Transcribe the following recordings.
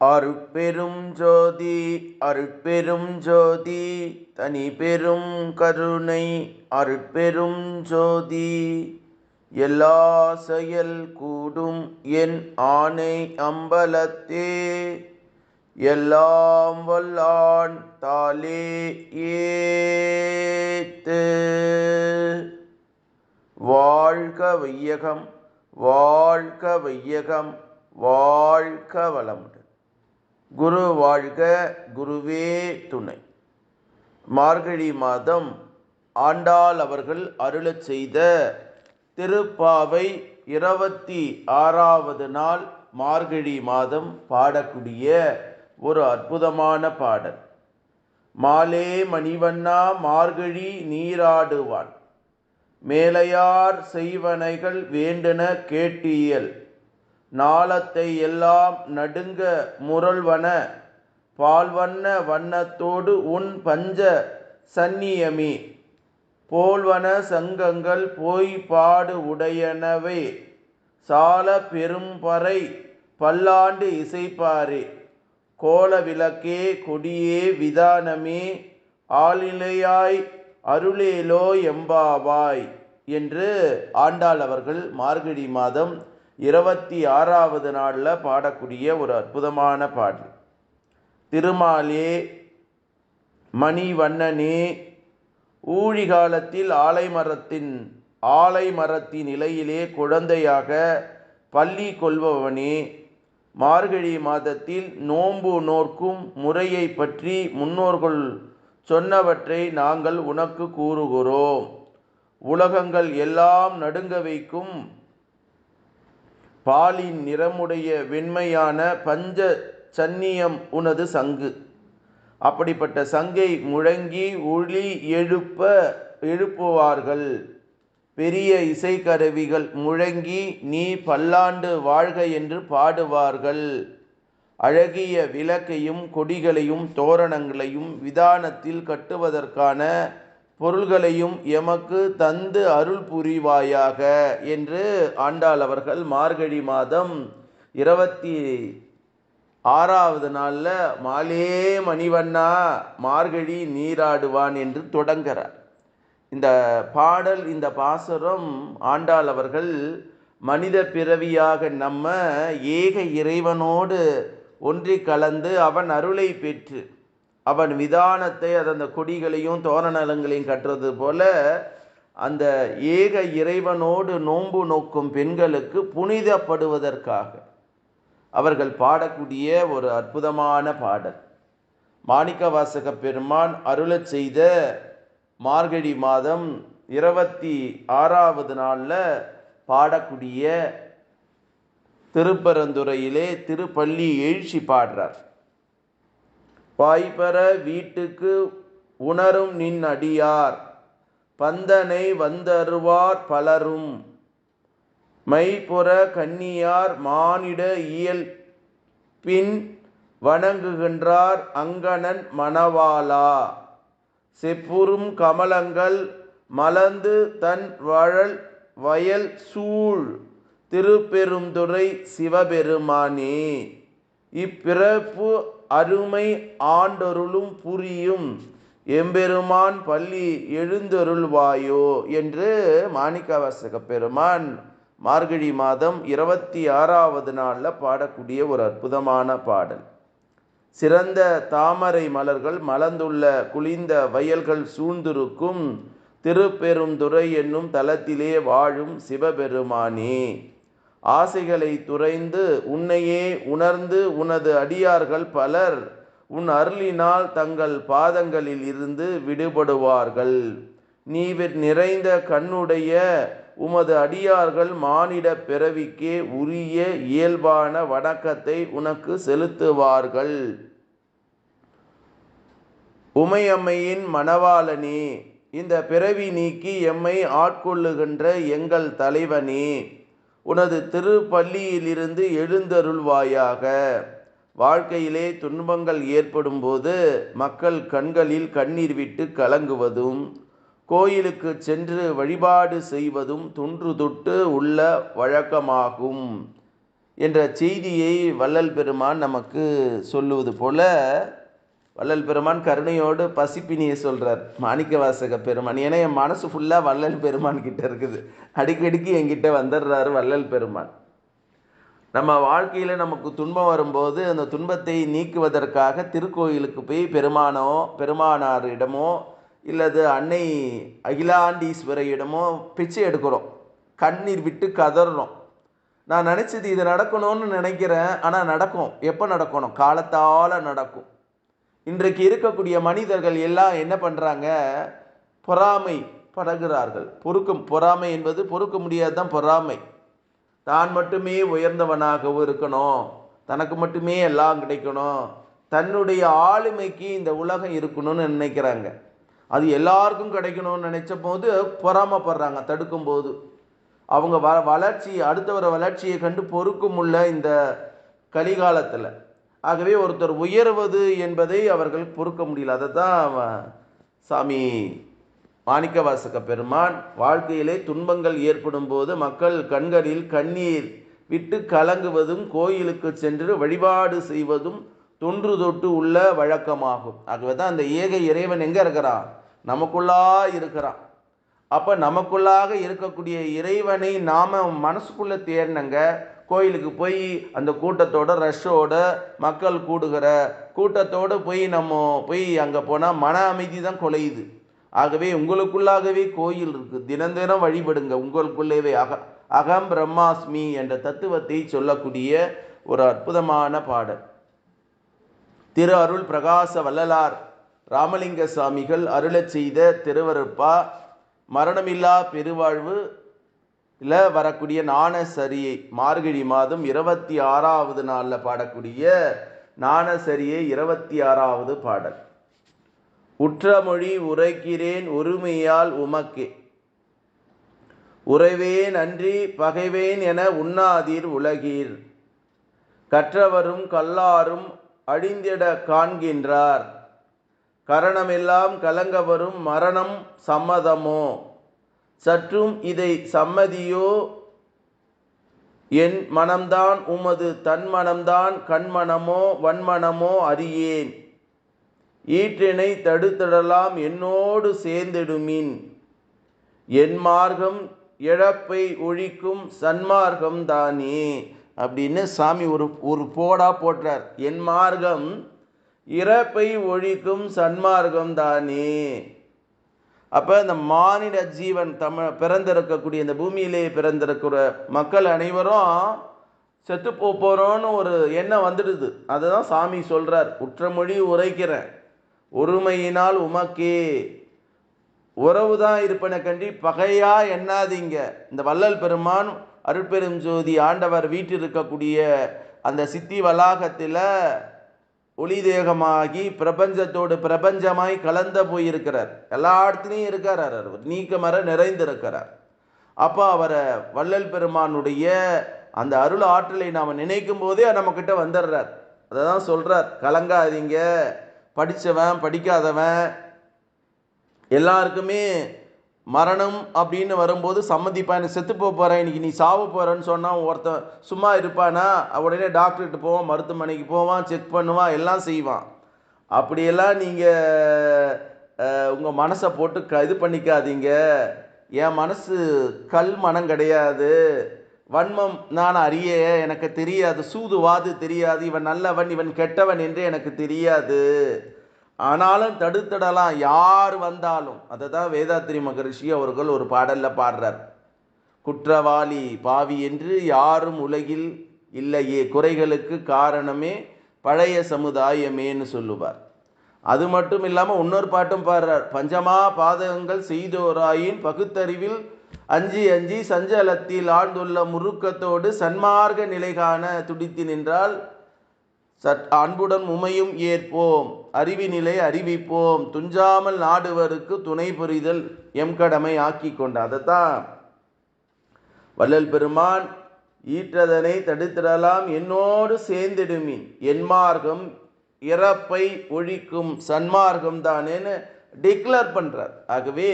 அருட்பெரும் ஜோதி அருட்பெரும் ஜோதி தனிப்பெரும் கருணை அருட்பெரும் ஜோதி. எல்லா செயல் கூடும் என் ஆணை அம்பலத்தே, எல்லாம் வல்லான் தாளே ஏத்து. வாழ்க வையகம், வாழ்க வையகம், வாழ்க வளமுடன். குரு வாழ்க, குருவே துணை. மார்கழி மாதம் ஆண்டாள் அவர்கள் அருளச் செய்த திருப்பாவை 26வது நாள் மார்கழி மாதம் பாடக்கூடிய ஒரு அற்புதமான பாடல். மாலே மணிவண்ணா மார்கழி நீராடுவான், மேலையார் செய்வனைகள் வேண்டுன கேட்டியல், நாளத்தை எல்லாம் நடுங்க முரல்வன, பால்வண்ண வண்ணத்தோடு உன் பஞ்ச சந்நியமே, போல்வன சங்கங்கள் போய்பாடு உடையனவே, சால பெரும்பறை பல்லாண்டு இசைப்பாரே, கோல விளக்கே கொடியே விதானமே, ஆளிலையாய் அருளேலோ எம்பாவாய் என்று ஆண்டாள் அவர்கள் மார்கழி மாதம் 26வது நாளில் பாடக்கூடிய ஒரு அற்புதமான பாடல். திருமாலே மணிவண்ணனே, ஊழிகாலத்தில் ஆலைமரத்தின் இலையிலே குழந்தையாக பள்ளி கொள்பவனே, மார்கழி மாதத்தில் நோன்பு நோர்க்கும் முறையை பற்றி முன்னோர்கள் சொன்னவற்றை நாங்கள் உனக்கு கூறுகிறோம். உலகங்கள் எல்லாம் நடுங்க வைக்கும் பாலின் நிறமுடைய வெண்மையான பஞ்ச சந்நியம் உனது சங்கு. அப்படிப்பட்ட சங்கை முழங்கி ஒளி எழுப்புவார்கள். பெரிய இசைக்கருவிகள் முழங்கி நீ பல்லாண்டு வாழ்க என்று பாடுவார்கள். அழகிய விளக்கையும் கொடிகளையும் தோரணங்களையும் விதானத்தில் கட்டுவதற்கான பொருள்களையும் எமக்கு தந்து அருள் புரிவாயாக என்று ஆண்டாள் அவர்கள் மார்கழி மாதம் 26வது நாளில் மாலே மணிவண்ணா மார்கழி நீராடுவான் என்று தொடங்குகிறார். இந்த பாடல், இந்த பாசுரம் ஆண்டாள் அவர்கள் மனித பிறவியாக நம்ம ஏக இறைவனோடு ஒன்றி கலந்து அவன் அருளை பெற்று அவன் விதானத்தை அந்த கொடிகளையும் தோரணங்களையும் கட்டுறது போல அந்த ஏக இறைவனோடு நோன்பு நோக்கும் பெண்களுக்கு புனிதப்படுவதற்காக அவர்கள் பாடக்கூடிய ஒரு அற்புதமான பாடல். மாணிக்கவாசக பெருமான் அருளச் செய்த மார்கழி மாதம் 26வது நாளில் பாடக்கூடிய திருப்பரந்துறையிலே திருப்பள்ளி எழுச்சி பாடுறார். பாய்பெற வீட்டுக்கு உணரும் நின் அடியார், பந்தனை வந்தருவார் பலரும், மைபுற கன்னியார் மானிட இயல் பின் வணங்குகின்றார் அங்கணன் மணவாளா, செப்புறும் கமலங்கள் மலர்ந்து தன் வயல் சூழ் திருப்பெருந்துறை சிவபெருமானே, இப்பிறப்பு அருமை ஆண்டொருளும் புரியும் எம்பெருமான் பள்ளி எழுந்தருள்வாயோ என்று மாணிக்கவாசக பெருமான் மார்கழி மாதம் 26வது நாளில் பாடக்கூடிய ஒரு அற்புதமான பாடல். சிறந்த தாமரை மலர்கள் மலர்ந்துள்ள குளிர்ந்த வயல்கள் சூழ்ந்திருக்கும் திருப்பெருந்துறை என்னும் தலத்திலே வாழும் சிவபெருமானே, ஆசைகளை துறைந்து உன்னையே உணர்ந்து உனது அடியார்கள் பலர் உன் அருளினால் தங்கள் பாதங்களில் இருந்து விடுபடுவார்கள். நீ நிறைந்த கண்ணுடைய உமது அடியார்கள் மானிட பிறவிக்கே உரிய இயல்பான வணக்கத்தை உனக்கு செலுத்துவார்கள். உமையம்மையின் மணவாளனே, இந்த பிறவி நீக்கி எம்மை ஆட்கொள்ளுகின்ற எங்கள் தலைவனே, உனது திருப்பள்ளியிலிருந்து எழுந்தருள்வாயாக. வாழ்க்கையிலே துன்பங்கள் ஏற்படும் போது மக்கள் கண்களில் கண்ணீர் விட்டு கலங்குவதும் கோயிலுக்கு சென்று வழிபாடு செய்வதும் தொன்று தொட்டு உள்ள வழக்கமாகும். என்ற செய்தியை வள்ளல் பெருமான் நமக்கு சொல்லுவது போல, வள்ளல் பெருமான் கருணையோடு பசிப்பினியை சொல்கிறார் மாணிக்கவாசக பெருமான். ஏன்னா என் மனசு ஃபுல்லாக வள்ளல் பெருமான் கிட்ட இருக்குது. அடிக்கடிக்கு என்கிட்ட வந்துடுறாரு வள்ளல் பெருமான். நம்ம வாழ்க்கையில் நமக்கு துன்பம் வரும்போது அந்த துன்பத்தை நீக்குவதற்காக திருக்கோயிலுக்கு போய் பெருமானாரிடமோ இல்லது அன்னை அகிலாண்டீஸ்வரையிடமோ பிச்சை எடுக்கிறோம், கண்ணீர் விட்டு கதறோம். நான் நினச்சது இது நடக்கணும்னு நினைக்கிறேன், ஆனால் நடக்கும். எப்போ நடக்கணும்? காலத்தால் நடக்கும். இன்றைக்கு இருக்கக்கூடிய மனிதர்கள் எல்லாம் என்ன பண்ணுறாங்க? பொறாமை படுகிறார்கள். பொறாமை என்பது பொறுக்க முடியாதுதான் பொறாமை. தான் மட்டுமே உயர்ந்தவனாகவும் இருக்கணும், தனக்கு மட்டுமே எல்லாம் கிடைக்கணும், தன்னுடைய ஆளுமைக்கு இந்த உலகம் இருக்கணும்னு நினைக்கிறாங்க. அது எல்லாருக்கும் கிடைக்கணும்னு நினைச்ச போது பொறாமப்படுறாங்க. தடுக்கும் போது அவங்க வளர்ச்சி, அடுத்தவர வளர்ச்சியை கண்டு பொறுக்க முடியல இந்த கலிகாலத்தில். ஆகவே ஒருத்தர் உயர்வது என்பதை அவர்கள் பொறுக்க முடியல. அதை தான் சாமி மாணிக்கவாசக பெருமான் வாழ்க்கையிலே துன்பங்கள் ஏற்படும் போது மக்கள் கண்களில் கண்ணீர் விட்டு கலங்குவதும் கோயிலுக்கு சென்று வழிபாடு செய்வதும் தொன்று தொட்டு உள்ள வழக்கமாகும். ஆகவே தான் அந்த ஏக இறைவன் எங்கே இருக்கிறான்? நமக்குள்ளா இருக்கிறான். அப்போ நமக்குள்ளாக இருக்கக்கூடிய இறைவனை நாம் மனசுக்குள்ளே தேடினங்க. கோயிலுக்கு போய் அந்த கூட்டத்தோட ரஷ்ஷோட மக்கள் கூடுகிற கூட்டத்தோடு போய் அங்கே போனால் மன அமைதி தான் குலையுது. ஆகவே உங்களுக்குள்ளாகவே கோயில் இருக்குது, தினம் தினம் வழிபடுங்க. உங்களுக்குள்ளேவே அகம் பிரம்மாஸ்மி என்ற தத்துவத்தை சொல்லக்கூடிய ஒரு அற்புதமான பாடல். திரு அருள் பிரகாச வள்ளலார் ராமலிங்க சாமிகள் அருளச் செய்த திருவருட்பா மரணமில்லா பெருவாழ்வு வரக்கூடிய நாணசரியை மார்கழி மாதம் 26வது நாளில் பாடக்கூடிய நாணசரியை 26வது பாடல். உற்றமொழி உரைக்கிறேன் ஒருமையால் உமக்கே, உறைவேன் அன்றி பகைவேன் என உண்ணாதீர் உலகீர், கற்றவரும் கல்லாரும் அழிந்திட காண்கின்றார், கரணமெல்லாம் கலங்க வரும் மரணம் சம்மதமோ, சற்றும் இதை சம்மதியோ, என் மனம்தான் உமது தன் மனம்தான் கண்மனமோ வன்மனமோ அறியேன், ஈற்றினை தடுத்திடலாம் என்னோடு சேர்ந்திடுமின், என் மார்க்கம் இழப்பை ஒழிக்கும் சன்மார்க்கம் தானே அப்படின்னு சாமி ஒரு போடா போட்டார். என் மார்க்கம் இறப்பை ஒழிக்கும் சன்மார்க்கம் தானே. அப்போ இந்த மானிட ஜீவன் பிறந்திருக்கக்கூடிய இந்த பூமியிலே பிறந்திருக்கிற மக்கள் அனைவரும் செத்து போகிறோன்னு ஒரு எண்ணம் வந்துடுது. அதுதான் சாமி சொல்கிறார். உற்றமொழி உரைக்கிறேன் ஒருமையினால் உமக்கே, உறவு தான் இருப்பன கண்டி பகையா எண்ணாதீங்க. இந்த வள்ளல் பெருமான் அருட்பெரும் ஜோதி ஆண்டவர் வீட்டில் அந்த சித்தி வளாகத்தில் ஒளி தேகமாகி பிரபஞ்சத்தோடு பிரபஞ்சமாய் கலந்த போயிருக்கிறார். எல்லா இடத்துலையும் இருக்கிறார். அவர் நீக்கமர நிறைந்திருக்கிறார். அப்போ அவரை வள்ளல் பெருமானுடைய அந்த அருள் ஆற்றலை நாம் நினைக்கும் போதே நம்மக்கிட்ட வந்துடுறார். அதை தான் சொல்கிறார், கலங்காதீங்க, படித்தவன் படிக்காதவன் எல்லாருக்குமே மரணம் அப்படின்னு வரும்போது சம்மதிப்பான். செத்து போகிறேன், இன்னைக்கு நீ சாவு போகிறேன்னு சொன்னால் ஒருத்தன் சும்மா இருப்பானா? உடனே டாக்டர்கிட்ட போவான், மருத்துவமனைக்கு போவான், செக் பண்ணுவான், எல்லாம் செய்வான். அப்படியெல்லாம் நீங்கள் உங்கள் மனசை போட்டு இது பண்ணிக்காதீங்க. என் மனசு கல் மனம் கிடையாது, வன்மம் நான் அறிய எனக்கு தெரியாது, சூதுவாது தெரியாது, இவன் நல்லவன் இவன் கெட்டவன் என்று எனக்கு தெரியாது, ஆனாலும் தடுத்திடலாம் யார் வந்தாலும். அதை தான் வேதாத்திரி மகரிஷி அவர்கள் ஒரு பாடலில் பாடுறார். குற்றவாளி பாவி என்று யாரும் உலகில் இல்லையே, குறைகளுக்கு காரணமே பழைய சமுதாயமேன்னு சொல்லுவார். அது மட்டும் இல்லாமல் இன்னொரு பாட்டும் பாடுறார். பஞ்சமா பாதகங்கள் செய்தோராயின் பகுத்தறிவில் அஞ்சி அஞ்சி சஞ்சலத்தில் ஆழ்ந்துள்ள முறுக்கத்தோடு சன்மார்க்க நிலை காண துடித்து நின்றால் அன்புடன் உமையும் ஏற்போம், அறிவினிலை அறிவிப்போம், துஞ்சாமல் நாடுவருக்கு துணை புரிதல் எம் கடமை ஆக்கி கொண்ட. அதைத்தான் வள்ளல் பெருமான் ஈற்றதனை தடுத்திடலாம் என்னோடு சேர்ந்திடுமின், என் மார்க்கம் இறப்பை ஒழிக்கும் சன்மார்க்கம் தானேன்னு டிக்ளேர் பண்றார். ஆகவே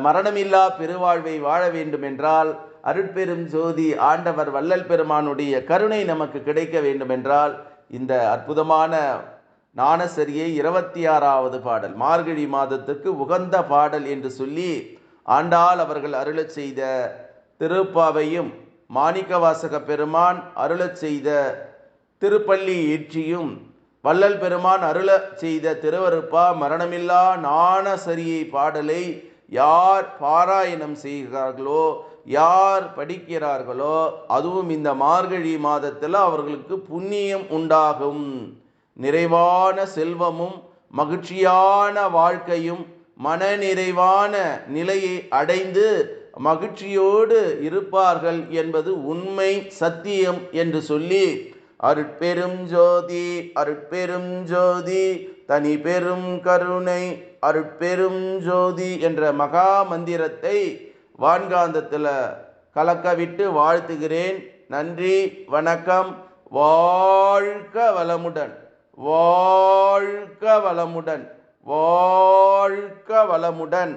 மரணமில்லா பெருவாழ்வை வாழ வேண்டும் என்றால் அருட்பெரும் ஜோதி ஆண்டவர் வள்ளல் பெருமானுடைய கருணை நமக்கு கிடைக்க வேண்டுமென்றால் இந்த அற்புதமான ஞானசரியை 26வது பாடல், மார்கழி மாதத்துக்கு உகந்த பாடல் என்று சொல்லி ஆண்டாள் அவர்கள் அருளச் செய்த திருப்பாவையும் மாணிக்கவாசக பெருமான் அருளச் செய்த திருப்பள்ளி ஈற்றியும் வள்ளல் பெருமான் அருளச் செய்த திருவருப்பா மரணமில்லா ஞானசரியை பாடலை யார் பாராயணம் செய்கிறார்களோ, யார் படிக்கிறார்களோ, அதுவும் இந்த மார்கழி மாதத்தில் அவர்களுக்கு புண்ணியம் உண்டாகும். நிறைவான செல்வமும் மகிழ்ச்சியான வாழ்க்கையும் மனநிறைவான நிலையை அடைந்து மகிழ்ச்சியோடு இருப்பார்கள் என்பது உண்மை, சத்தியம் என்று சொல்லி அருட்பெரும் ஜோதி அருட்பெரும் ஜோதி தனி பெரும் கருணை அருட்பெரும் ஜோதி என்ற மகா மந்திரத்தை வான்காந்தத்தில் கலக்கவிட்டு வாழ்த்துகிறேன். நன்றி, வணக்கம். வாழ்க வளமுடன், வாழ்க வளமுடன், வாழ்க வளமுடன்.